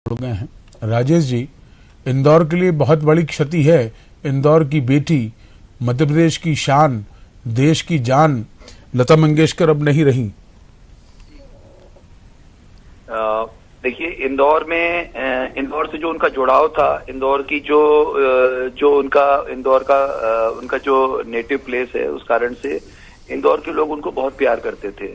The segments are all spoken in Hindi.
जुड़ गए हैं। राजेश जी, इंदौर के लिए बहुत बड़ी क्षति है। इंदौर की बेटी, मध्य प्रदेश की शान, देश की जान लता मंगेशकर अब नहीं रही। देखिए, इंदौर से जो उनका जुड़ाव था, इंदौर की जो उनका जो नेटिव प्लेस है, उस कारण से इंदौर के लोग उनको बहुत प्यार करते थे।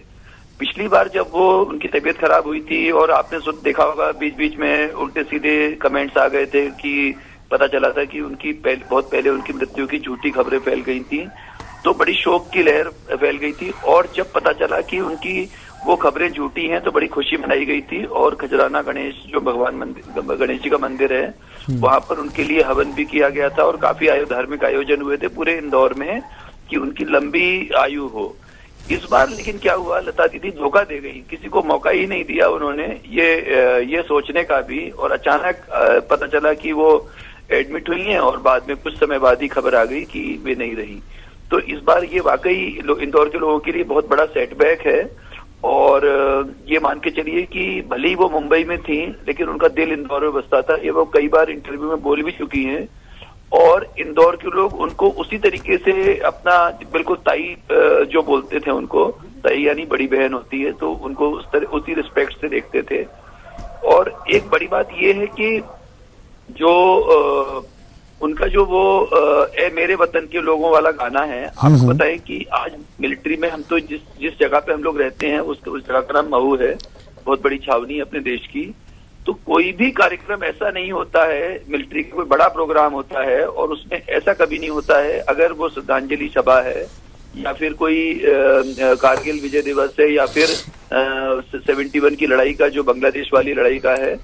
पिछली बार जब वो उनकी तबीयत खराब हुई थी और आपने देखा होगा बीच बीच में उल्टे सीधे कमेंट्स आ गए थे कि पता चला था कि बहुत पहले उनकी मृत्यु की झूठी खबरें फैल गई थी, तो बड़ी शोक की लहर फैल गई थी। और जब पता चला कि उनकी वो खबरें झूठी हैं तो बड़ी खुशी मनाई गई थी। और खजराना गणेश, जो गणेश जी का मंदिर है, वहां पर उनके लिए हवन भी किया गया था और काफी धार्मिक आयोजन हुए थे पूरे इंदौर में कि उनकी लंबी आयु हो। इस बार लेकिन क्या हुआ, लता दीदी धोखा दे गई, किसी को मौका ही नहीं दिया उन्होंने ये सोचने का भी। और अचानक पता चला कि वो एडमिट हुई हैं और बाद में कुछ समय बाद ही खबर आ गई कि वे नहीं रही। तो इस बार ये वाकई इंदौर के लोगों के लिए बहुत बड़ा सेटबैक है। और ये मान के चलिए कि भले ही वो मुंबई में थी, लेकिन उनका दिल इंदौर में बसता था। ये वो कई बार इंटरव्यू में बोल भी चुकी हैं। और इंदौर के लोग उनको उसी तरीके से अपना, बिल्कुल ताई जो बोलते थे उनको, ताई यानी बड़ी बहन होती है, तो उनको उसी रिस्पेक्ट से देखते थे। और एक बड़ी बात ये है कि जो उनका जो वो ए मेरे वतन के लोगों वाला गाना है, आपको बताएं कि आज मिलिट्री में हम तो जिस जगह पे हम लोग रहते हैं उस जगह का नाम महू है, बहुत बड़ी छावनी है अपने देश की। तो कोई भी कार्यक्रम ऐसा नहीं होता है, मिलिट्री का कोई बड़ा प्रोग्राम होता है और उसमें ऐसा कभी नहीं होता है, अगर वो श्रद्धांजलि सभा है या फिर कोई कारगिल विजय दिवस है या फिर 71 की लड़ाई का, जो बांग्लादेश वाली लड़ाई का है,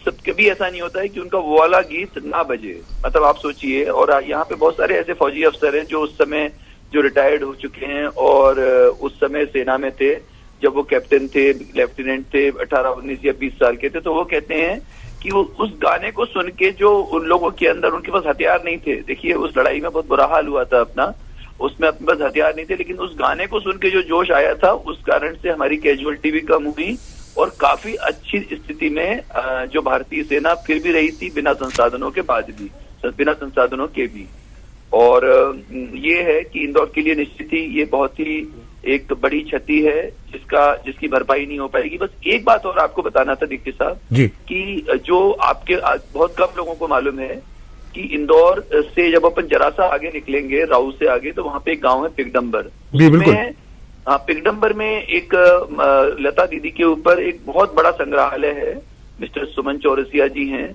सब कभी ऐसा नहीं होता है कि उनका वो वाला गीत ना बजे। मतलब आप सोचिए। और यहाँ पे बहुत सारे ऐसे फौजी अफसर हैं जो उस समय जो रिटायर्ड हो चुके हैं और उस समय सेना में थे, जब वो कैप्टन थे, लेफ्टिनेंट थे, 18, 19 या 20 साल के थे, तो वो कहते हैं कि वो उस गाने को सुन के, जो उन लोगों के अंदर, उनके पास हथियार नहीं थे। देखिए, उस लड़ाई में बहुत बुरा हाल हुआ था अपना, उसमें अपने पास हथियार नहीं थे, लेकिन उस गाने को सुन के जो जोश आया था, उस कारण से हमारी कैजुअलिटी भी कम हुई और काफी अच्छी स्थिति में जो भारतीय सेना फिर भी रही थी, बिना संसाधनों के बाद भी, बिना संसाधनों के भी। और ये है कि इंदौर के लिए निश्चित ही ये बहुत ही एक बड़ी क्षति है जिसकी भरपाई नहीं हो पाएगी। बस एक बात और आपको बताना था दीक्षित साहब कि जो आपके बहुत कम लोगों को मालूम है कि इंदौर से जब अपन जरा सा आगे निकलेंगे, राऊ से आगे, तो वहां पे एक गांव है पिगडम्बर। हाँ, पिगडम्बर में एक लता दीदी के ऊपर एक बहुत बड़ा संग्रहालय है। मिस्टर सुमन चौरसिया जी हैं,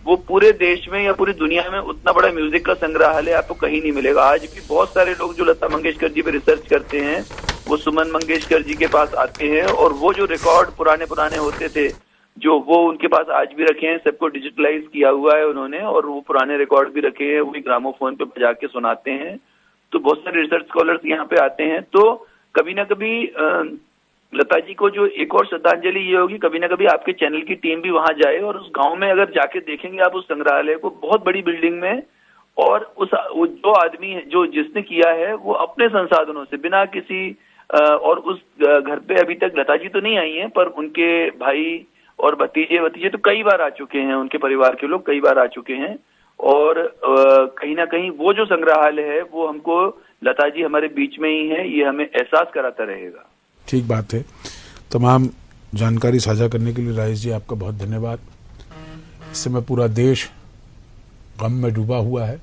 वो पूरे देश में या पूरी दुनिया में उतना बड़ा म्यूजिक का संग्रहालय आपको कहीं नहीं मिलेगा। आज भी बहुत सारे लोग जो लता मंगेशकर जी पे रिसर्च करते हैं, वो सुमन मंगेशकर जी के पास आते हैं और वो जो रिकॉर्ड पुराने होते थे, जो वो उनके पास आज भी रखे हैं, सबको डिजिटलाइज किया हुआ है उन्होंने, और वो पुराने रिकॉर्ड भी रखे हैं, वही ग्रामोफोन पे बजा के सुनाते हैं। तो बहुत सारे रिसर्च स्कॉलर्स यहाँ पे आते हैं। तो कभी ना कभी लता जी को जो एक और श्रद्धांजलि ये होगी, कभी ना कभी आपके चैनल की टीम भी वहां जाए और उस गांव में अगर जाके देखेंगे आप उस संग्रहालय को, बहुत बड़ी बिल्डिंग में, और जो आदमी है, जो जिसने किया है, वो अपने संसाधनों से, बिना किसी और उस घर पे अभी तक लता जी तो नहीं आई हैं, पर उनके भाई और भतीजे तो कई बार आ चुके हैं, उनके परिवार के लोग कई बार आ चुके हैं। और कहीं ना कहीं वो जो संग्रहालय है, वो हमको लता जी हमारे बीच में ही है, ये हमें एहसास कराता रहेगा। ठीक बात है। तमाम जानकारी साझा करने के लिए राजेश जी आपका बहुत धन्यवाद। इस समय पूरा देश गम में डूबा हुआ है।